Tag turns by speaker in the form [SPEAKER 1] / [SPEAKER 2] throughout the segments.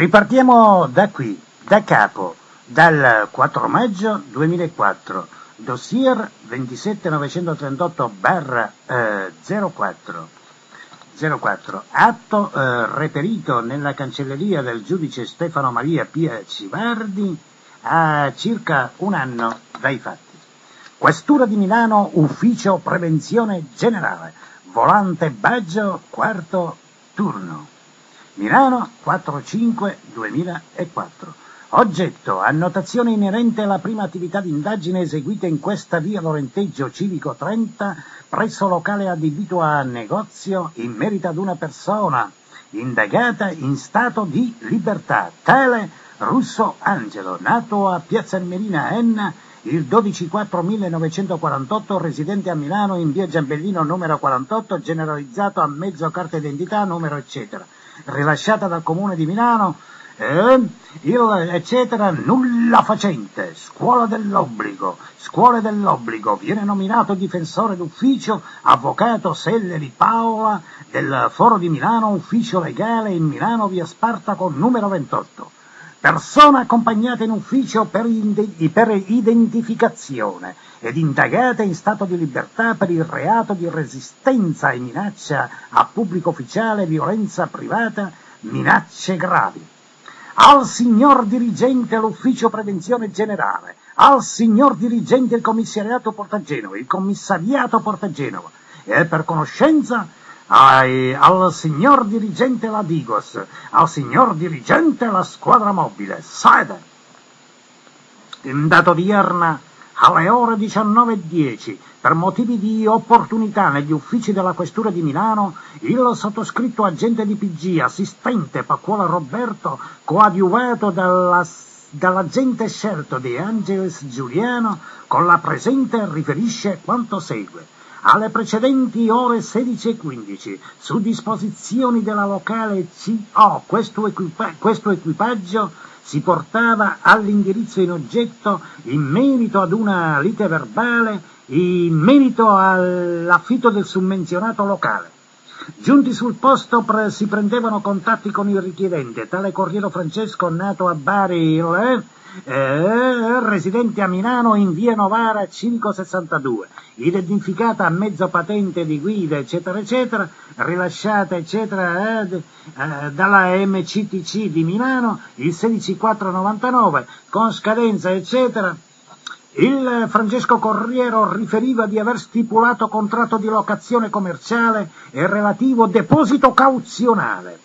[SPEAKER 1] Ripartiamo da qui, da capo, dal 4 maggio 2004, dossier 27938/04, atto reperito nella cancelleria del giudice Stefano Maria Pia Civardi a circa un anno dai fatti. Questura di Milano, ufficio prevenzione generale, volante Baggio, quarto turno. Milano 4/5/2004. Oggetto: annotazione inerente alla prima attività di indagine eseguita in questa via Lorenteggio Civico 30 presso locale adibito a negozio in merito ad una persona indagata in stato di libertà, tale Russo Angelo, nato a Piazza Armerina Enna il 12/4/1948, residente a Milano in via Giambellino numero 48, generalizzato a mezzo carta d'identità numero eccetera, rilasciata dal Comune di Milano, nulla facente, scuole dell'obbligo, viene nominato difensore d'ufficio, avvocato Selleri Paola, del Foro di Milano, ufficio legale in Milano, via Spartaco numero 28. Persona accompagnata in ufficio per identificazione ed indagata in stato di libertà per il reato di resistenza e minaccia a pubblico ufficiale, violenza privata, minacce gravi. Al signor dirigente l'ufficio prevenzione generale, al signor dirigente il commissariato Portagenova, e per conoscenza al signor dirigente la Digos, al signor dirigente la squadra mobile, sede. In data odierna, alle ore 19:10, per motivi di opportunità negli uffici della Questura di Milano, il sottoscritto agente di PG, assistente Pacquola Roberto, coadiuvato dall'agente scelto De Angelis Giuliano, con la presente riferisce quanto segue. Alle precedenti ore 16:15, su disposizioni della locale CO, questo equipaggio si portava all'indirizzo in oggetto in merito ad una lite verbale, in merito all'affitto del summenzionato locale. Giunti sul posto si prendevano contatti con il richiedente, tale Corriero Francesco, nato a Bari, residente a Milano in via Novara Civico 62, identificata a mezzo patente di guida eccetera eccetera, rilasciata eccetera dalla MCTC di Milano il 16/4/99 con scadenza eccetera. Il Francesco Corriero riferiva di aver stipulato contratto di locazione commerciale e relativo deposito cauzionale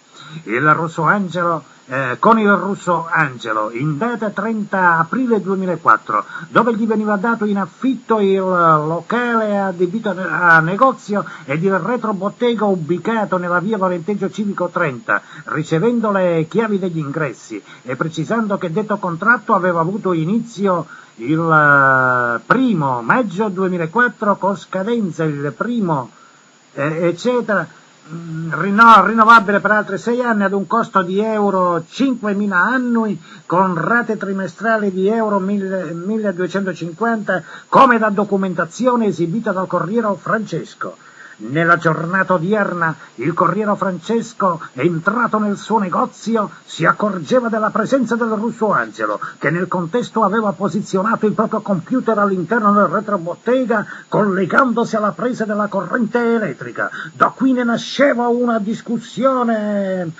[SPEAKER 1] con il Russo Angelo in data 30 aprile 2004, dove gli veniva dato in affitto il locale adibito a negozio ed il retrobottega ubicato nella via Lorenteggio Civico 30, ricevendo le chiavi degli ingressi e precisando che detto contratto aveva avuto inizio il 1 maggio 2004 con scadenza il 1 eccetera, rinnovabile per altri 6 anni ad un costo di euro 5.000 annui con rate trimestrali di euro 1.250 come da documentazione esibita dal Corriero Francesco. Nella giornata odierna il Corriero Francesco, entrato nel suo negozio, si accorgeva della presenza del Russo Angelo, che nel contesto aveva posizionato il proprio computer all'interno del retrobottega, collegandosi alla presa della corrente elettrica. Da qui ne nasceva una discussione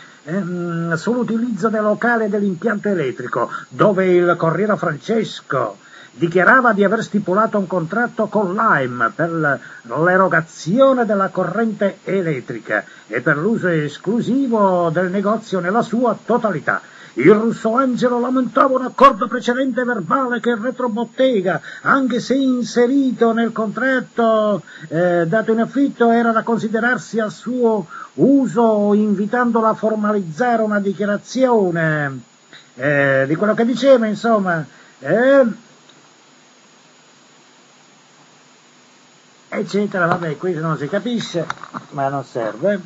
[SPEAKER 1] sull'utilizzo del locale dell'impianto elettrico, dove il Corriero Francesco dichiarava di aver stipulato un contratto con l'AIM per l'erogazione della corrente elettrica e per l'uso esclusivo del negozio nella sua totalità. Il Russo Angelo lamentava un accordo precedente verbale che il retrobottega, anche se inserito nel contratto dato in affitto, era da considerarsi al suo uso, invitandolo a formalizzare una dichiarazione di quello che diceva, insomma, eccetera. Vabbè, qui non si capisce, ma non serve.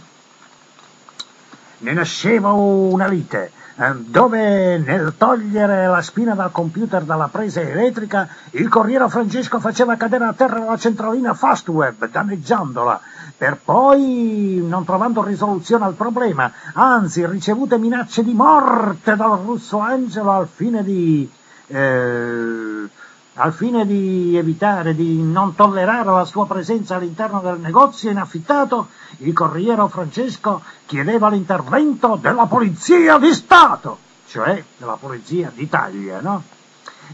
[SPEAKER 1] Ne nasceva una lite dove nel togliere la spina dal computer dalla presa elettrica il corriere Francesco faceva cadere a terra la centralina Fastweb, danneggiandola, per poi, non trovando risoluzione al problema, anzi ricevute minacce di morte dal russo Angelo al fine di evitare di non tollerare la sua presenza all'interno del negozio in affittato, il corriere Francesco chiedeva l'intervento della Polizia di Stato, cioè della Polizia d'Italia, no?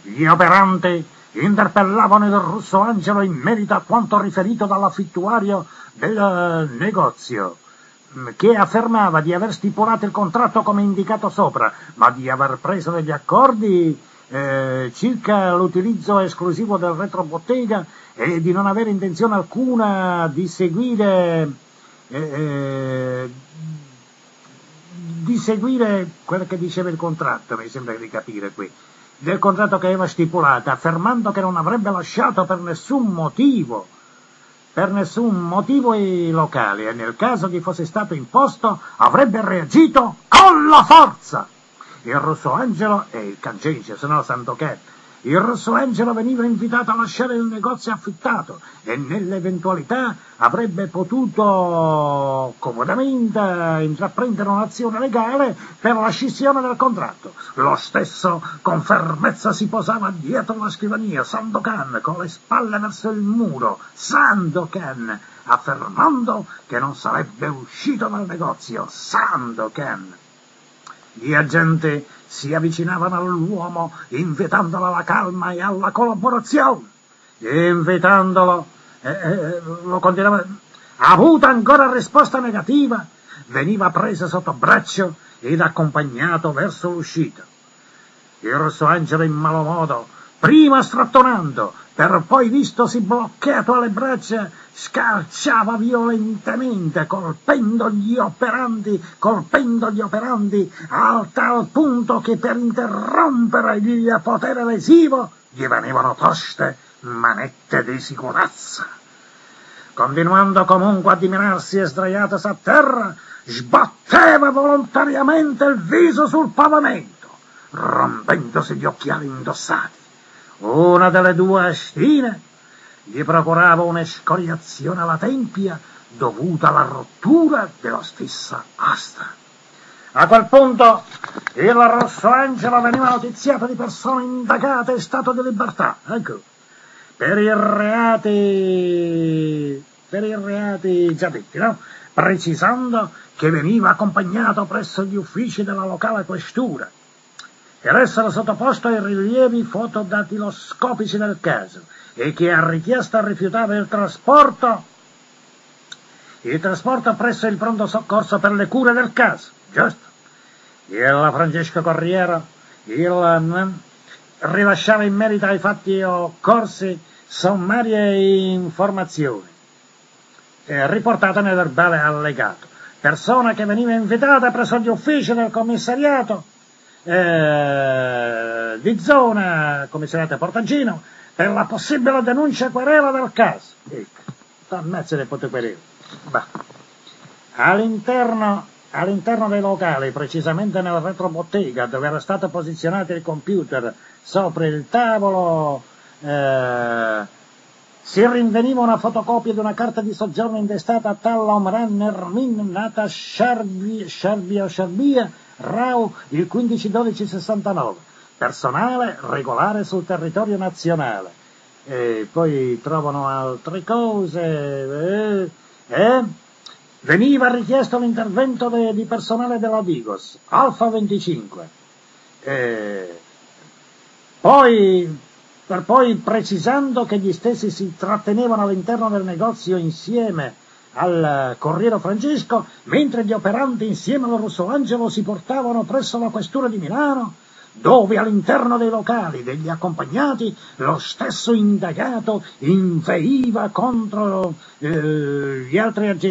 [SPEAKER 1] Gli operanti interpellavano il russo Angelo in merito a quanto riferito dall'affittuario del negozio, che affermava di aver stipulato il contratto come indicato sopra, ma di aver preso degli accordi circa l'utilizzo esclusivo del retrobottega e di non avere intenzione alcuna di seguire quello che diceva il contratto, mi sembra di capire qui, del contratto che aveva stipulato, affermando che non avrebbe lasciato per nessun motivo i locali e nel caso gli fosse stato imposto avrebbe reagito con la forza. Il russo Angelo e il Cancece, se no Sandokan. Il russo Angelo veniva invitato a lasciare il negozio affittato e nell'eventualità avrebbe potuto comodamente intraprendere un'azione legale per la scissione del contratto. Lo stesso con fermezza si posava dietro la scrivania, Sandokan, con le spalle verso il muro, Sandokan, affermando che non sarebbe uscito dal negozio, Sandokan. Gli agenti si avvicinavano all'uomo invitandolo alla calma e alla collaborazione. Invitandolo, lo continuava. Avuta ancora risposta negativa, veniva preso sotto braccio ed accompagnato verso l'uscita. Il russo Angelo in malo modo, prima strattonando, per poi vistosi bloccato alle braccia, scarciava violentemente, colpendo gli operanti, al tal punto che per interrompere il potere lesivo gli venivano poste manette di sicurezza. Continuando comunque a dimenarsi e sdraiatosi a terra, sbatteva volontariamente il viso sul pavimento, rompendosi gli occhiali indossati. Una delle due astine gli procurava un'escoriazione alla tempia dovuta alla rottura della stessa asta. A quel punto il rosso Angelo veniva notiziato di persone indagate in stato di libertà, ecco, per i reati già detti, no? Precisando che veniva accompagnato presso gli uffici della locale questura per essere sottoposto ai rilievi fotodatiloscopici del caso e che a richiesta rifiutava il trasporto presso il pronto soccorso per le cure del caso, giusto? Il Francesco Corriero rilasciava in merito ai fatti occorsi sommarie informazioni riportate nel verbale allegato. Persona che veniva invitata presso gli uffici del commissariato di zona, commissariato Portagino, per la possibile denuncia e querela del caso. Ecco, ammazza le pote querele. All'interno dei locali, precisamente nel retrobottega, dove era stato posizionato il computer sopra il tavolo, si rinveniva una fotocopia di una carta di soggiorno intestata a tal Omran Nermin, nata Sharbia, Rau, il 15/12/69, personale regolare sul territorio nazionale. E poi trovano altre cose. Veniva richiesto l'intervento di personale della Digos, Alfa 25. Poi precisando che gli stessi si trattenevano all'interno del negozio insieme al Corriere Francesco, mentre gli operanti insieme al russo Angelo si portavano presso la questura di Milano, dove all'interno dei locali degli accompagnati lo stesso indagato inveiva contro gli altri agenti